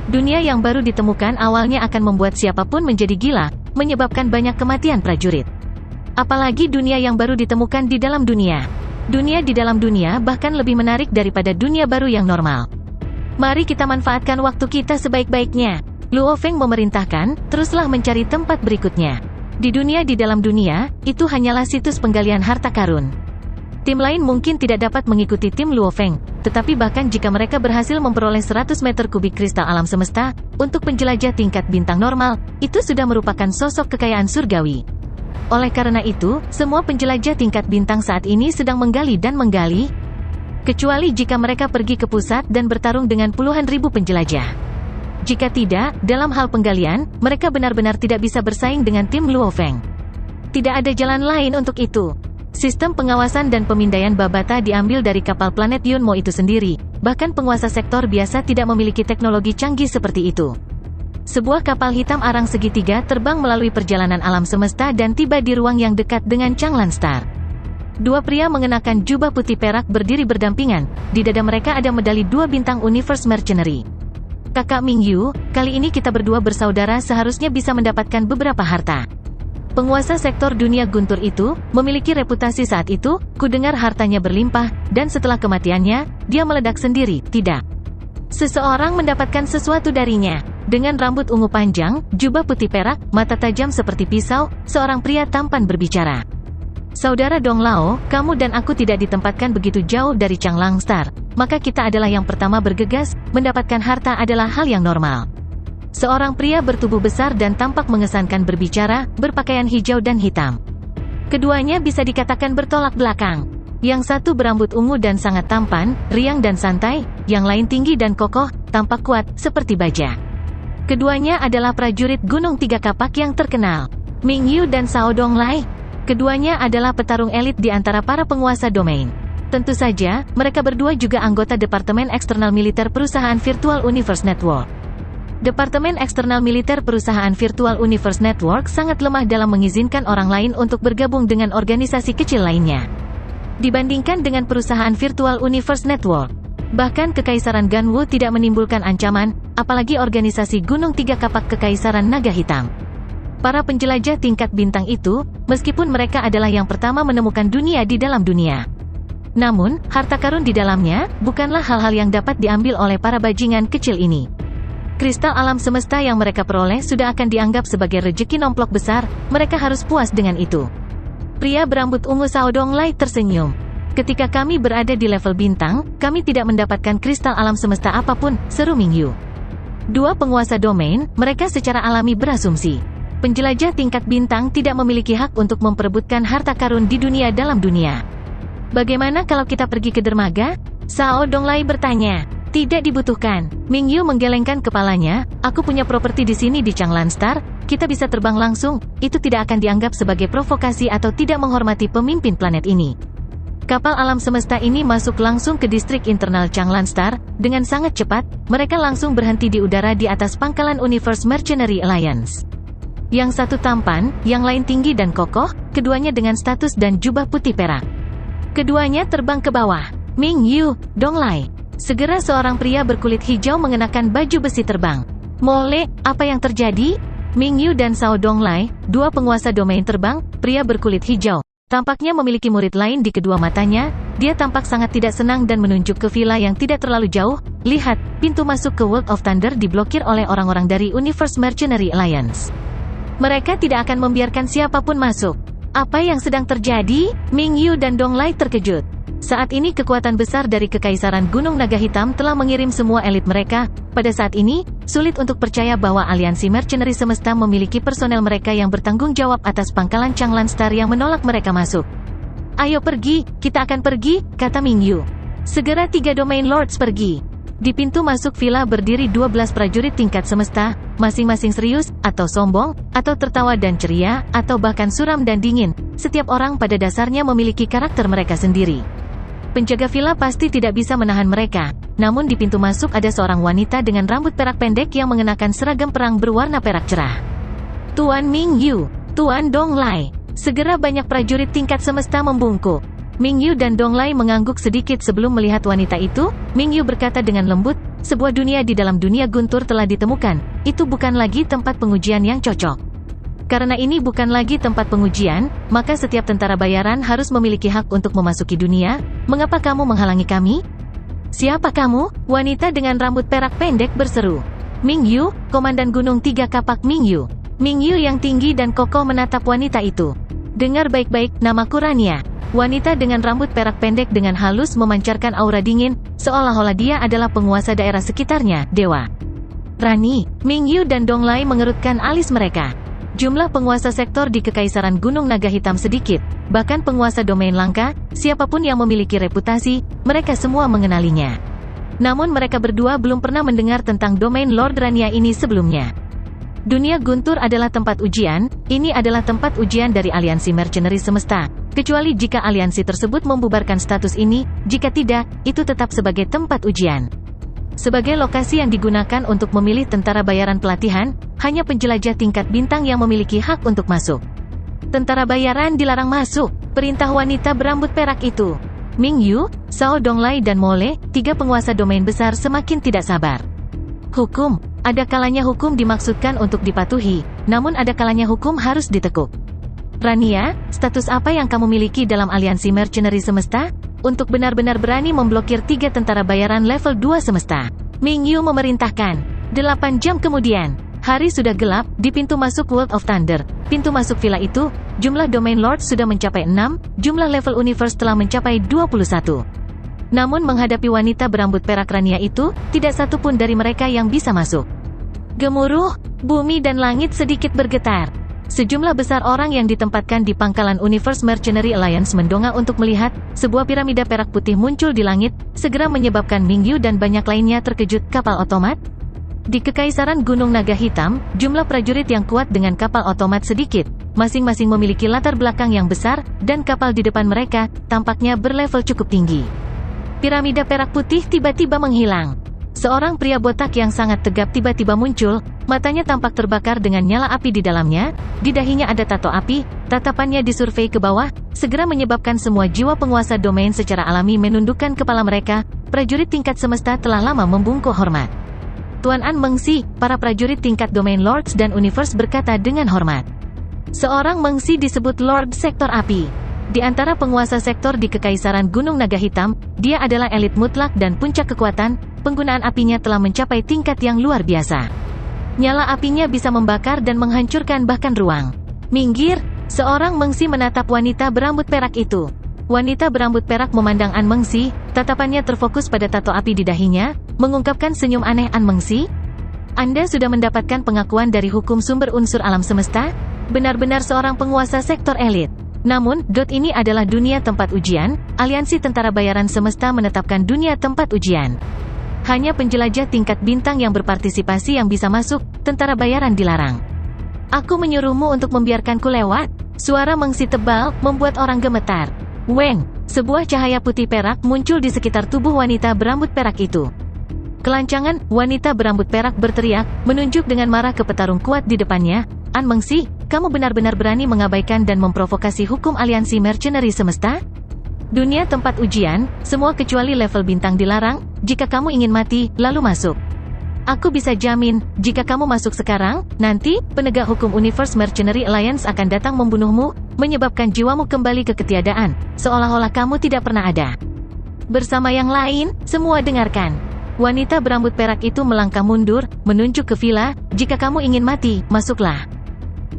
Dunia yang baru ditemukan awalnya akan membuat siapapun menjadi gila, menyebabkan banyak kematian prajurit. Apalagi dunia yang baru ditemukan di dalam dunia. Dunia di dalam dunia bahkan lebih menarik daripada dunia baru yang normal. Mari kita manfaatkan waktu kita sebaik-baiknya. Luo Feng memerintahkan, teruslah mencari tempat berikutnya. Di dalam dunia, itu hanyalah situs penggalian harta karun. Tim lain mungkin tidak dapat mengikuti tim Luo Feng, tetapi bahkan jika mereka berhasil memperoleh 100 meter kubik kristal alam semesta, untuk penjelajah tingkat bintang normal, itu sudah merupakan sosok kekayaan surgawi. Oleh karena itu, semua penjelajah tingkat bintang saat ini sedang menggali dan menggali, kecuali jika mereka pergi ke pusat dan bertarung dengan puluhan ribu penjelajah. Jika tidak, dalam hal penggalian, mereka benar-benar tidak bisa bersaing dengan tim Luo Feng. Tidak ada jalan lain untuk itu. Sistem pengawasan dan pemindaian Babata diambil dari kapal planet Yunmo itu sendiri, bahkan penguasa sektor biasa tidak memiliki teknologi canggih seperti itu. Sebuah kapal hitam arang segitiga terbang melalui perjalanan alam semesta dan tiba di ruang yang dekat dengan Changlan Star. 2 pria mengenakan jubah putih perak berdiri berdampingan, di dada mereka ada medali 2 bintang Universe Mercenary. Kakak Mingyu, kali ini kita berdua bersaudara seharusnya bisa mendapatkan beberapa harta. Penguasa sektor dunia guntur itu, memiliki reputasi saat itu, kudengar hartanya berlimpah, dan setelah kematiannya, dia meledak sendiri, tidak. Seseorang mendapatkan sesuatu darinya. Dengan rambut ungu panjang, jubah putih perak, mata tajam seperti pisau, seorang pria tampan berbicara. Saudara Dong Lao, kamu dan aku tidak ditempatkan begitu jauh dari Changlan Star, maka kita adalah yang pertama bergegas, mendapatkan harta adalah hal yang normal. Seorang pria bertubuh besar dan tampak mengesankan berbicara, berpakaian hijau dan hitam. Keduanya bisa dikatakan bertolak belakang. Yang satu berambut ungu dan sangat tampan, riang dan santai, yang lain tinggi dan kokoh, tampak kuat, seperti baja. Keduanya adalah prajurit Gunung Tiga Kapak yang terkenal, Mingyu dan Sao Donglai. Keduanya adalah petarung elit di antara para penguasa domain. Tentu saja, mereka berdua juga anggota Departemen Eksternal Militer Perusahaan Virtual Universe Network. Departemen Eksternal Militer Perusahaan Virtual Universe Network sangat lemah dalam mengizinkan orang lain untuk bergabung dengan organisasi kecil lainnya. Dibandingkan dengan perusahaan Virtual Universe Network, bahkan Kekaisaran Ganwu tidak menimbulkan ancaman, apalagi organisasi Gunung Tiga Kapak Kekaisaran Naga Hitam. Para penjelajah tingkat bintang itu, meskipun mereka adalah yang pertama menemukan dunia di dalam dunia. Namun, harta karun di dalamnya, bukanlah hal-hal yang dapat diambil oleh para bajingan kecil ini. Kristal alam semesta yang mereka peroleh sudah akan dianggap sebagai rejeki nomplok besar, mereka harus puas dengan itu. Pria berambut ungu Sao Donglai tersenyum. Ketika kami berada di level bintang, kami tidak mendapatkan kristal alam semesta apapun, seru Mingyu. 2 penguasa domain, mereka secara alami berasumsi. Penjelajah tingkat bintang tidak memiliki hak untuk memperebutkan harta karun di dunia dalam dunia. Bagaimana kalau kita pergi ke dermaga? Sao Donglai bertanya. Tidak dibutuhkan. Mingyu menggelengkan kepalanya, aku punya properti di sini di Changlan Star, kita bisa terbang langsung, itu tidak akan dianggap sebagai provokasi atau tidak menghormati pemimpin planet ini. Kapal alam semesta ini masuk langsung ke distrik internal Changlan Star. Dengan sangat cepat, mereka langsung berhenti di udara di atas pangkalan Universe Mercenary Alliance. Yang satu tampan, yang lain tinggi dan kokoh, keduanya dengan status dan jubah putih perak. Keduanya terbang ke bawah. Ming Yu, Dong Lai. Segera seorang pria berkulit hijau mengenakan baju besi terbang. Mole, apa yang terjadi? Ming Yu dan Sao Dong Lai, dua penguasa domain terbang, pria berkulit hijau. Tampaknya memiliki murid lain di kedua matanya. Dia tampak sangat tidak senang dan menunjuk ke villa yang tidak terlalu jauh. Lihat, pintu masuk ke World of Thunder diblokir oleh orang-orang dari Universe Mercenary Alliance. Mereka tidak akan membiarkan siapapun masuk. Apa yang sedang terjadi? Ming Yu dan Dong Lai terkejut. Saat ini kekuatan besar dari Kekaisaran Gunung Naga Hitam telah mengirim semua elit mereka. Pada saat ini, sulit untuk percaya bahwa aliansi mercenary semesta memiliki personel mereka yang bertanggung jawab atas pangkalan Changlan Star yang menolak mereka masuk. Ayo pergi, kita akan pergi, kata Ming Yu. Segera 3 Domain Lords pergi. Di pintu masuk villa berdiri 12 prajurit tingkat semesta, masing-masing serius, atau sombong, atau tertawa dan ceria, atau bahkan suram dan dingin. Setiap orang pada dasarnya memiliki karakter mereka sendiri. Penjaga villa pasti tidak bisa menahan mereka. Namun di pintu masuk ada seorang wanita dengan rambut perak pendek yang mengenakan seragam perang berwarna perak cerah. Tuan Ming Yu, Tuan Dong Lai. Segera banyak prajurit tingkat semesta membungkuk. Ming Yu dan Dong Lai mengangguk sedikit sebelum melihat wanita itu. Ming Yu berkata dengan lembut, sebuah dunia di dalam dunia guntur telah ditemukan. Itu bukan lagi tempat pengujian yang cocok. Karena ini bukan lagi tempat pengujian, maka setiap tentara bayaran harus memiliki hak untuk memasuki dunia. Mengapa kamu menghalangi kami? Siapa kamu? Wanita dengan rambut perak pendek berseru. Ming Yu, Komandan Gunung 3 Kapak Ming Yu. Ming Yu yang tinggi dan kokoh menatap wanita itu. Dengar baik-baik, namaku Rania. Wanita dengan rambut perak pendek dengan halus memancarkan aura dingin, seolah-olah dia adalah penguasa daerah sekitarnya, dewa. Rani, Ming Yu dan Dong Lai mengerutkan alis mereka. Jumlah penguasa sektor di Kekaisaran Gunung Naga Hitam sedikit, bahkan penguasa domain langka, siapapun yang memiliki reputasi, mereka semua mengenalinya. Namun mereka berdua belum pernah mendengar tentang domain Lord Rania ini sebelumnya. Dunia guntur adalah tempat ujian, ini adalah tempat ujian dari aliansi mercenary semesta, kecuali jika aliansi tersebut membubarkan status ini, jika tidak, itu tetap sebagai tempat ujian. Sebagai lokasi yang digunakan untuk memilih tentara bayaran pelatihan, hanya penjelajah tingkat bintang yang memiliki hak untuk masuk. Tentara bayaran dilarang masuk, perintah wanita berambut perak itu. Ming Yu, Sao Dong Lai dan Mole, 3 penguasa domain besar semakin tidak sabar. Hukum, ada kalanya hukum dimaksudkan untuk dipatuhi, namun ada kalanya hukum harus ditekuk. Rania, status apa yang kamu miliki dalam aliansi mercenary semesta? Untuk benar-benar berani memblokir 3 tentara bayaran level 2 semesta. Ming Yu memerintahkan. 8 jam kemudian, hari sudah gelap, di pintu masuk World of Thunder, pintu masuk villa itu, jumlah Domain Lord sudah mencapai 6, jumlah level Universe telah mencapai 21. Namun menghadapi wanita berambut perak Rania itu, tidak satu pun dari mereka yang bisa masuk. Gemuruh, bumi dan langit sedikit bergetar. Sejumlah besar orang yang ditempatkan di pangkalan Universe Mercenary Alliance mendongak untuk melihat, sebuah piramida perak putih muncul di langit, segera menyebabkan Ming Yu dan banyak lainnya terkejut. Kapal otomat? Di Kekaisaran Gunung Naga Hitam, jumlah prajurit yang kuat dengan kapal otomat sedikit, masing-masing memiliki latar belakang yang besar, dan kapal di depan mereka, tampaknya berlevel cukup tinggi. Piramida perak putih tiba-tiba menghilang. Seorang pria botak yang sangat tegap tiba-tiba muncul, matanya tampak terbakar dengan nyala api di dalamnya, di dahinya ada tato api, tatapannya disurvei ke bawah, segera menyebabkan semua jiwa penguasa domain secara alami menundukkan kepala mereka. Prajurit tingkat semesta telah lama membungkuk hormat. Tuan An Mengsi, para prajurit tingkat domain Lords dan Universe berkata dengan hormat. Seorang Mengsi disebut Lord Sektor Api. Di antara penguasa sektor di Kekaisaran Gunung Naga Hitam, dia adalah elit mutlak dan puncak kekuatan. Penggunaan apinya telah mencapai tingkat yang luar biasa. Nyala apinya bisa membakar dan menghancurkan bahkan ruang. Minggir, seorang Mengsi menatap wanita berambut perak itu. Wanita berambut perak memandang An Mengsi, tatapannya terfokus pada tato api di dahinya, mengungkapkan senyum aneh. An Mengsi, Anda sudah mendapatkan pengakuan dari hukum sumber unsur alam semesta? Benar-benar seorang penguasa sektor elit. Namun, ini adalah dunia tempat ujian, aliansi tentara bayaran semesta menetapkan dunia tempat ujian. Hanya penjelajah tingkat bintang yang berpartisipasi yang bisa masuk, tentara bayaran dilarang. Aku menyuruhmu untuk membiarkanku lewat. Suara Mengsi tebal, membuat orang gemetar. Weng, Sebuah cahaya putih perak muncul di sekitar tubuh wanita berambut perak itu. Kelancangan, wanita berambut perak berteriak, menunjuk dengan marah ke petarung kuat di depannya, "An Mengsi, kamu benar-benar berani mengabaikan dan memprovokasi hukum aliansi mercenary semesta? Dunia tempat ujian, semua kecuali level bintang dilarang, jika kamu ingin mati, lalu masuk. Aku bisa jamin, jika kamu masuk sekarang, nanti, penegak hukum Universe Mercenary Alliance akan datang membunuhmu, menyebabkan jiwamu kembali ke ketiadaan, seolah-olah kamu tidak pernah ada." Bersama yang lain, semua dengarkan. Wanita berambut perak itu melangkah mundur, menunjuk ke villa, "Jika kamu ingin mati, masuklah."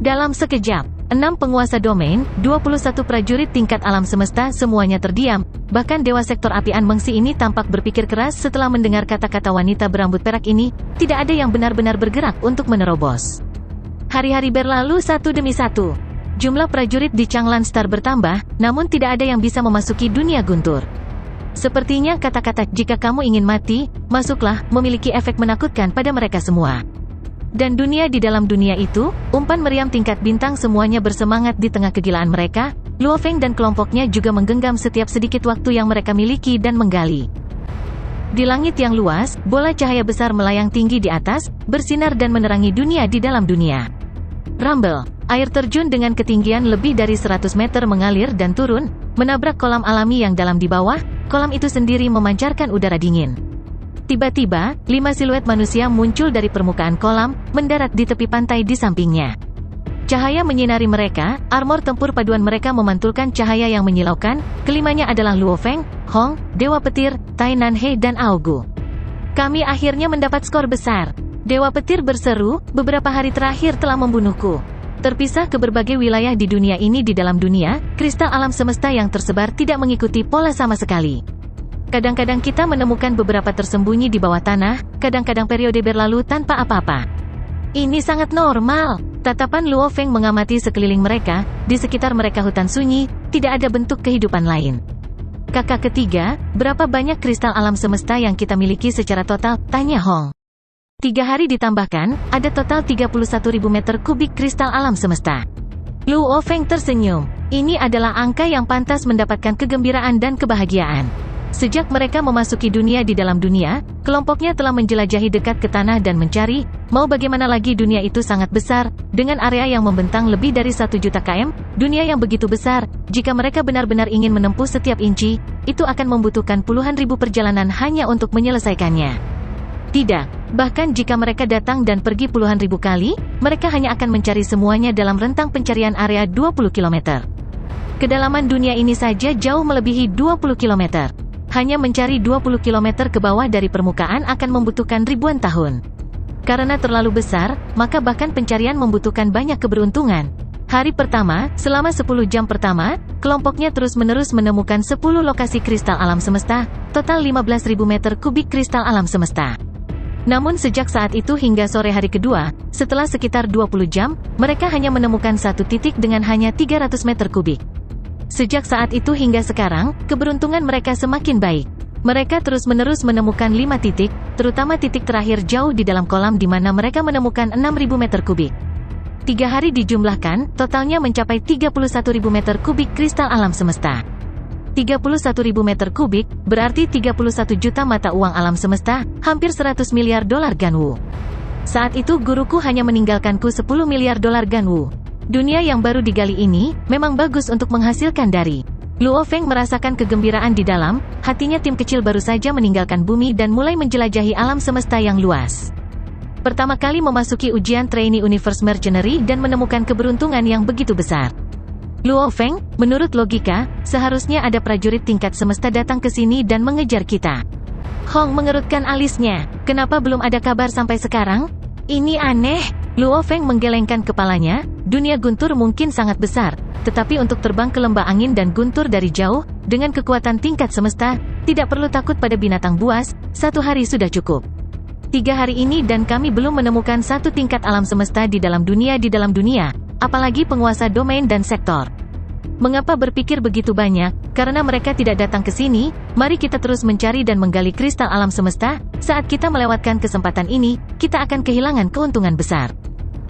Dalam sekejap, 6 penguasa domain, 21 prajurit tingkat alam semesta semuanya terdiam, bahkan Dewa Sektor Api An Mengsi ini tampak berpikir keras setelah mendengar kata-kata wanita berambut perak ini, tidak ada yang benar-benar bergerak untuk menerobos. Hari-hari berlalu satu demi satu. Jumlah prajurit di Changlan Star bertambah, namun tidak ada yang bisa memasuki dunia guntur. Sepertinya kata-kata "jika kamu ingin mati, masuklah" memiliki efek menakutkan pada mereka semua. Dan dunia di dalam dunia itu, umpan meriam tingkat bintang semuanya bersemangat di tengah kegilaan mereka. Luo Feng dan kelompoknya juga menggenggam setiap sedikit waktu yang mereka miliki dan menggali. Di langit yang luas, bola cahaya besar melayang tinggi di atas, bersinar dan menerangi dunia di dalam dunia. Rumble, air terjun dengan ketinggian lebih dari 100 meter mengalir dan turun, menabrak kolam alami yang dalam di bawah. Kolam itu sendiri memancarkan udara dingin. Tiba-tiba, 5 siluet manusia muncul dari permukaan kolam, mendarat di tepi pantai di sampingnya. Cahaya menyinari mereka, armor tempur paduan mereka memantulkan cahaya yang menyilaukan. Kelimanya adalah Luo Feng, Hong, Dewa Petir, Tai Nanhe dan Aogu. "Kami akhirnya mendapat skor besar," Dewa Petir berseru, "beberapa hari terakhir telah membunuhku." Terpisah ke berbagai wilayah di dunia ini di dalam dunia, kristal alam semesta yang tersebar tidak mengikuti pola sama sekali. Kadang-kadang kita menemukan beberapa tersembunyi di bawah tanah, kadang-kadang periode berlalu tanpa apa-apa. Ini sangat normal. Tatapan Luo Feng mengamati sekeliling mereka, di sekitar mereka hutan sunyi, tidak ada bentuk kehidupan lain. "Kakak ketiga, berapa banyak kristal alam semesta yang kita miliki secara total?" tanya Hong. 3 hari ditambahkan, ada total 31.000 meter kubik kristal alam semesta. Luo Feng tersenyum. Ini adalah angka yang pantas mendapatkan kegembiraan dan kebahagiaan. Sejak mereka memasuki dunia di dalam dunia, kelompoknya telah menjelajahi dekat ke tanah dan mencari, mau bagaimana lagi dunia itu sangat besar, dengan area yang membentang lebih dari 1 juta km, dunia yang begitu besar, jika mereka benar-benar ingin menempuh setiap inci, itu akan membutuhkan puluhan ribu perjalanan hanya untuk menyelesaikannya. Tidak, bahkan jika mereka datang dan pergi puluhan ribu kali, mereka hanya akan mencari semuanya dalam rentang pencarian area 20 km. Kedalaman dunia ini saja jauh melebihi 20 km. Hanya mencari 20 km ke bawah dari permukaan akan membutuhkan ribuan tahun. Karena terlalu besar, maka bahkan pencarian membutuhkan banyak keberuntungan. Hari pertama, selama 10 jam pertama, kelompoknya terus-menerus menemukan 10 lokasi kristal alam semesta, total 15.000 meter kubik kristal alam semesta. Namun sejak saat itu hingga sore hari kedua, setelah sekitar 20 jam, mereka hanya menemukan satu titik dengan hanya 300 meter kubik. Sejak saat itu hingga sekarang, keberuntungan mereka semakin baik. Mereka terus-menerus menemukan 5 titik, terutama titik terakhir jauh di dalam kolam di mana mereka menemukan 6.000 meter kubik. 3 hari dijumlahkan, totalnya mencapai 31.000 meter kubik kristal alam semesta. 31.000 meter kubik, berarti 31 juta mata uang alam semesta, hampir 100 miliar dolar Ganwu. Saat itu guruku hanya meninggalkanku 10 miliar dolar Ganwu. Dunia yang baru digali ini, memang bagus untuk menghasilkan dari. Luo Feng merasakan kegembiraan di dalam, hatinya tim kecil baru saja meninggalkan bumi dan mulai menjelajahi alam semesta yang luas. Pertama kali memasuki ujian trainee Universe Mercenary dan menemukan keberuntungan yang begitu besar. Luo Feng, menurut logika, seharusnya ada prajurit tingkat semesta datang ke sini dan mengejar kita. Hong mengerutkan alisnya. Kenapa belum ada kabar sampai sekarang? Ini aneh. Luo Feng menggelengkan kepalanya. Dunia guntur mungkin sangat besar, tetapi untuk terbang ke lembah angin dan guntur dari jauh, dengan kekuatan tingkat semesta, tidak perlu takut pada binatang buas, 1 hari sudah cukup. 3 hari ini dan kami belum menemukan satu tingkat alam semesta di dalam dunia, apalagi penguasa domain dan sektor. Mengapa berpikir begitu banyak? Karena mereka tidak datang ke sini. Mari kita terus mencari dan menggali kristal alam semesta. Saat kita melewatkan kesempatan ini, kita akan kehilangan keuntungan besar.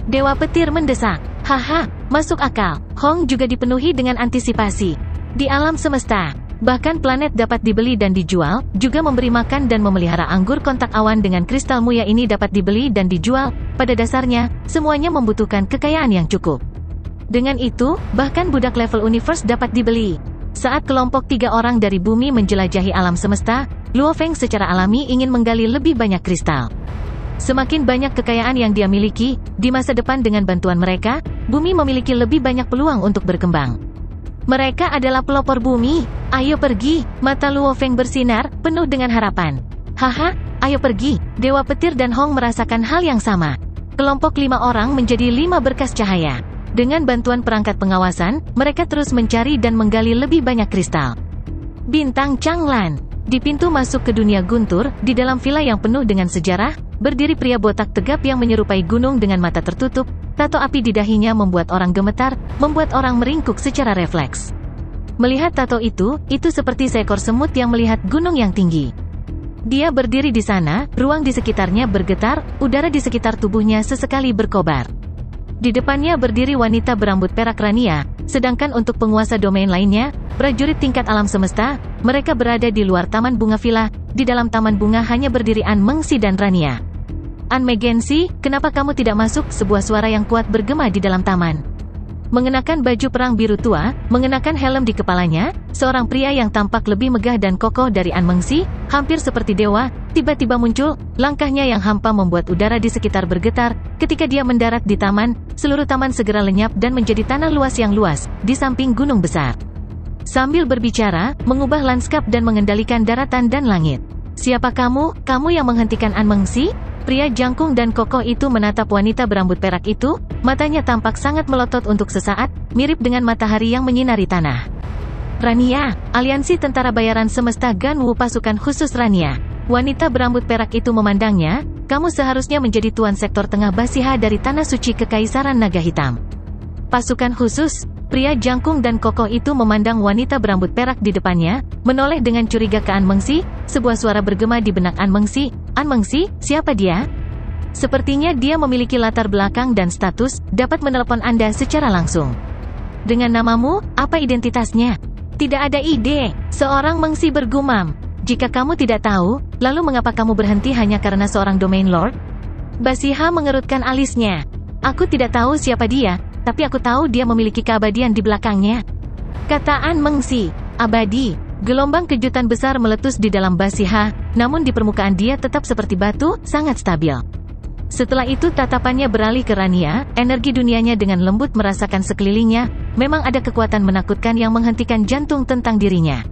Dewa Petir mendesak. Haha, masuk akal. Hong juga dipenuhi dengan antisipasi. Di alam semesta, Bahkan planet dapat dibeli dan dijual, juga memberi makan dan memelihara anggur kontak awan dengan kristal muya ini dapat dibeli dan dijual. Pada dasarnya, semuanya membutuhkan kekayaan yang cukup. Dengan itu, bahkan budak level universe dapat dibeli. Saat kelompok 3 orang dari bumi menjelajahi alam semesta, Luo Feng secara alami ingin menggali lebih banyak kristal. Semakin banyak kekayaan yang dia miliki, di masa depan dengan bantuan mereka, bumi memiliki lebih banyak peluang untuk berkembang. Mereka adalah pelopor bumi, ayo pergi. Mata Luo Feng bersinar, penuh dengan harapan. Haha, ayo pergi. Dewa Petir dan Hong merasakan hal yang sama. Kelompok 5 orang menjadi 5 berkas cahaya. Dengan bantuan perangkat pengawasan, mereka terus mencari dan menggali lebih banyak kristal. Bintang Changlan. Di pintu masuk ke dunia guntur, di dalam villa yang penuh dengan sejarah, berdiri pria botak tegap yang menyerupai gunung dengan mata tertutup. Tato api di dahinya membuat orang gemetar, membuat orang meringkuk secara refleks. Melihat tato itu seperti seekor semut yang melihat gunung yang tinggi. Dia berdiri di sana, ruang di sekitarnya bergetar, udara di sekitar tubuhnya sesekali berkobar. Di depannya berdiri wanita berambut perak Rania, sedangkan untuk penguasa domain lainnya, prajurit tingkat alam semesta, mereka berada di luar taman bunga villa. Di dalam taman bunga hanya berdiri An Mengsi dan Rania. An Megensi, kenapa kamu tidak masuk? Sebuah suara yang kuat bergema di dalam taman. Mengenakan baju perang biru tua, mengenakan helm di kepalanya, seorang pria yang tampak lebih megah dan kokoh dari An Mengsi, hampir seperti dewa, tiba-tiba muncul. Langkahnya yang hampa membuat udara di sekitar bergetar. Ketika dia mendarat di taman, seluruh taman segera lenyap dan menjadi tanah luas yang luas, di samping gunung besar. Sambil berbicara, mengubah lanskap dan mengendalikan daratan dan langit. Siapa kamu? Kamu yang menghentikan An Mengsi? Pria jangkung dan kokoh itu menatap wanita berambut perak itu, matanya tampak sangat melotot untuk sesaat, mirip dengan matahari yang menyinari tanah. Rania, aliansi tentara bayaran semesta Ganwu pasukan khusus Rania. Wanita berambut perak itu memandangnya, kamu seharusnya menjadi tuan sektor tengah Basiha dari Tanah Suci Kekaisaran Naga Hitam. Pasukan khusus? Pria jangkung dan kokoh itu memandang wanita berambut perak di depannya, menoleh dengan curiga ke An Mengsi. Sebuah suara bergema di benak An Mengsi. An Mengsi, siapa dia? Sepertinya dia memiliki latar belakang dan status, dapat menelepon Anda secara langsung. Dengan namamu, apa identitasnya? Tidak ada ide, seorang Mengsi bergumam. Jika kamu tidak tahu, lalu mengapa kamu berhenti hanya karena seorang domain lord? Basiha mengerutkan alisnya. Aku tidak tahu siapa dia, tapi aku tahu dia memiliki keabadian di belakangnya. Kata An Mengsi, abadi. Gelombang kejutan besar meletus di dalam Basiha, namun di permukaan dia tetap seperti batu, sangat stabil. Setelah itu tatapannya beralih ke Rania, energi dunianya dengan lembut merasakan sekelilingnya, memang ada kekuatan menakutkan yang menghentikan jantung tentang dirinya.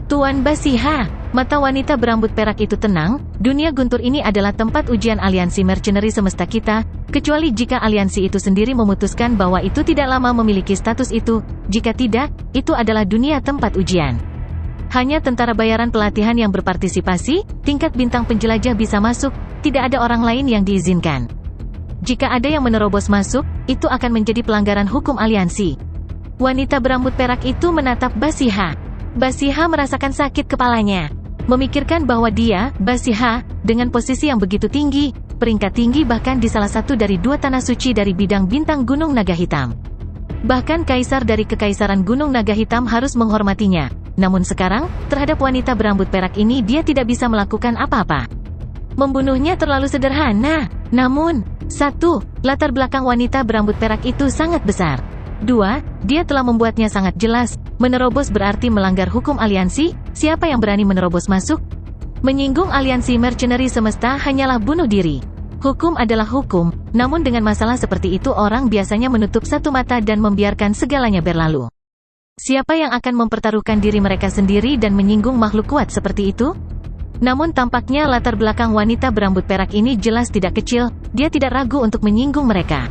Tuan Basiha, mata wanita berambut perak itu tenang, dunia guntur ini adalah tempat ujian aliansi mercenary semesta kita, kecuali jika aliansi itu sendiri memutuskan bahwa itu tidak lama memiliki status itu, jika tidak, itu adalah dunia tempat ujian. Hanya tentara bayaran pelatihan yang berpartisipasi, tingkat bintang penjelajah bisa masuk, tidak ada orang lain yang diizinkan. Jika ada yang menerobos masuk, itu akan menjadi pelanggaran hukum aliansi. Wanita berambut perak itu menatap Basiha. Basiha merasakan sakit kepalanya. Memikirkan bahwa dia, Basiha, dengan posisi yang begitu tinggi, peringkat tinggi bahkan di salah satu dari 2 tanah suci dari bidang bintang Gunung Naga Hitam. Bahkan kaisar dari Kekaisaran Gunung Naga Hitam harus menghormatinya. Namun sekarang, terhadap wanita berambut perak ini dia tidak bisa melakukan apa-apa. Membunuhnya terlalu sederhana. Namun, 1. Latar belakang wanita berambut perak itu sangat besar. 2. Dia telah membuatnya sangat jelas. Menerobos berarti melanggar hukum aliansi. Siapa yang berani menerobos masuk? Menyinggung aliansi mercenary semesta hanyalah bunuh diri. Hukum adalah hukum, namun dengan masalah seperti itu orang biasanya menutup satu mata dan membiarkan segalanya berlalu. Siapa yang akan mempertaruhkan diri mereka sendiri dan menyinggung makhluk kuat seperti itu? Namun tampaknya latar belakang wanita berambut perak ini jelas tidak kecil, dia tidak ragu untuk menyinggung mereka.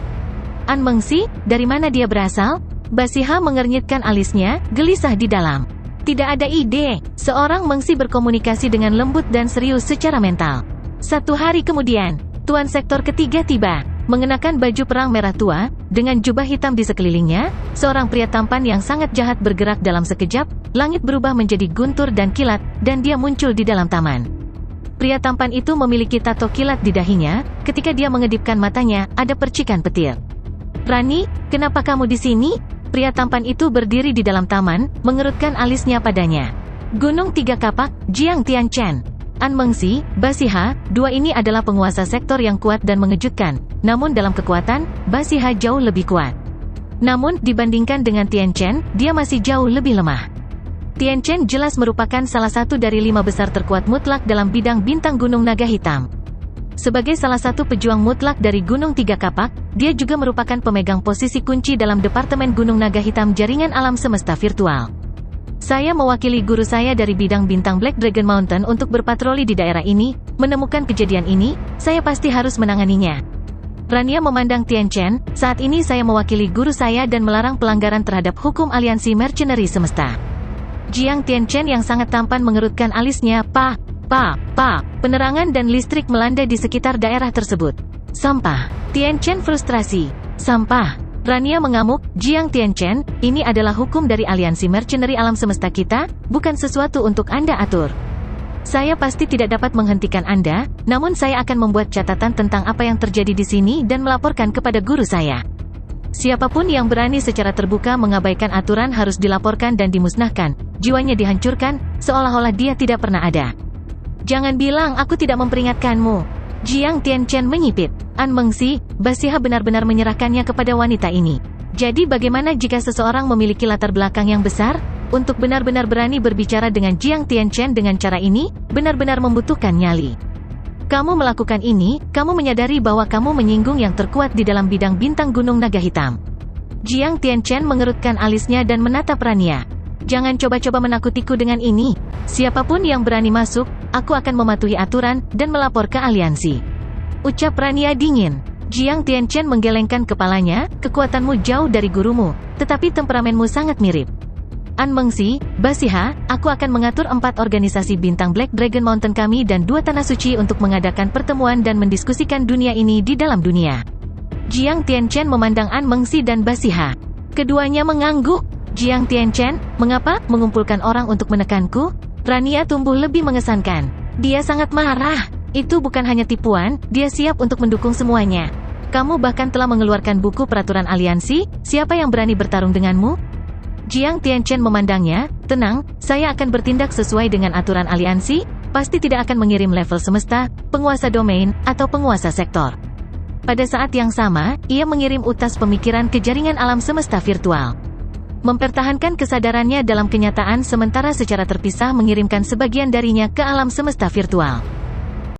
An Mengsi, dari mana dia berasal? Basiha mengernyitkan alisnya, gelisah di dalam. Tidak ada ide. Seorang Mengsi berkomunikasi dengan lembut dan serius secara mental. 1 hari kemudian, Tuan Sektor ketiga tiba. Mengenakan baju perang merah tua, dengan jubah hitam di sekelilingnya, seorang pria tampan yang sangat jahat bergerak dalam sekejap, langit berubah menjadi guntur dan kilat, dan dia muncul di dalam taman. Pria tampan itu memiliki tato kilat di dahinya, ketika dia mengedipkan matanya, ada percikan petir. Rani, kenapa kamu di sini? Pria tampan itu berdiri di dalam taman, mengerutkan alisnya padanya. Gunung Tiga Kapak, Jiang Tianchen. An Mengsi, Basiha, dua ini adalah penguasa sektor yang kuat dan mengejutkan, namun dalam kekuatan, Basiha jauh lebih kuat. Namun, dibandingkan dengan Tianchen, dia masih jauh lebih lemah. Tianchen jelas merupakan salah satu dari 5 besar terkuat mutlak dalam bidang bintang Gunung Naga Hitam. Sebagai salah satu pejuang mutlak dari Gunung Tiga Kapak, dia juga merupakan pemegang posisi kunci dalam Departemen Gunung Naga Hitam Jaringan Alam Semesta Virtual. Saya mewakili guru saya dari bidang bintang Black Dragon Mountain untuk berpatroli di daerah ini, menemukan kejadian ini, saya pasti harus menanganinya. Rania memandang Tianchen, saat ini saya mewakili guru saya dan melarang pelanggaran terhadap hukum aliansi mercenary semesta. Jiang Tianchen yang sangat tampan mengerutkan alisnya, penerangan dan listrik melanda di sekitar daerah tersebut. Sampah. Tianchen frustrasi. Sampah. Rania mengamuk, Jiang Tianchen, ini adalah hukum dari aliansi mercenary alam semesta kita, bukan sesuatu untuk Anda atur. Saya pasti tidak dapat menghentikan Anda, namun saya akan membuat catatan tentang apa yang terjadi di sini dan melaporkan kepada guru saya. Siapapun yang berani secara terbuka mengabaikan aturan harus dilaporkan dan dimusnahkan, jiwanya dihancurkan, seolah-olah dia tidak pernah ada. Jangan bilang aku tidak memperingatkanmu. Jiang Tianchen menyipit. An Mengsi, Basiha benar-benar menyerahkannya kepada wanita ini. Jadi bagaimana jika seseorang memiliki latar belakang yang besar? Untuk benar-benar berani berbicara dengan Jiang Tianchen dengan cara ini, benar-benar membutuhkan nyali. Kamu melakukan ini, kamu menyadari bahwa kamu menyinggung yang terkuat di dalam bidang bintang Gunung Naga Hitam. Jiang Tianchen mengerutkan alisnya dan menatap Rania. Jangan coba-coba menakutiku dengan ini. Siapapun yang berani masuk, aku akan mematuhi aturan dan melapor ke aliansi. Ucap Rania dingin. Jiang Tianchen menggelengkan kepalanya, kekuatanmu jauh dari gurumu, tetapi temperamenmu sangat mirip. An Mengsi, Basiha, aku akan mengatur 4 organisasi bintang Black Dragon Mountain kami dan 2 tanah suci untuk mengadakan pertemuan dan mendiskusikan dunia ini di dalam dunia. Jiang Tianchen memandang An Mengsi dan Basiha. Keduanya mengangguk. Jiang Tianchen, mengapa mengumpulkan orang untuk menekanku? Rania tumbuh lebih mengesankan. Dia sangat marah. Itu bukan hanya tipuan, dia siap untuk mendukung semuanya. Kamu bahkan telah mengeluarkan buku peraturan aliansi, siapa yang berani bertarung denganmu? Jiang Tianchen memandangnya, tenang, saya akan bertindak sesuai dengan aturan aliansi, pasti tidak akan mengirim level semesta, penguasa domain, atau penguasa sektor. Pada saat yang sama, ia mengirim utas pemikiran ke jaringan alam semesta virtual. Mempertahankan kesadarannya dalam kenyataan sementara secara terpisah mengirimkan sebagian darinya ke alam semesta virtual.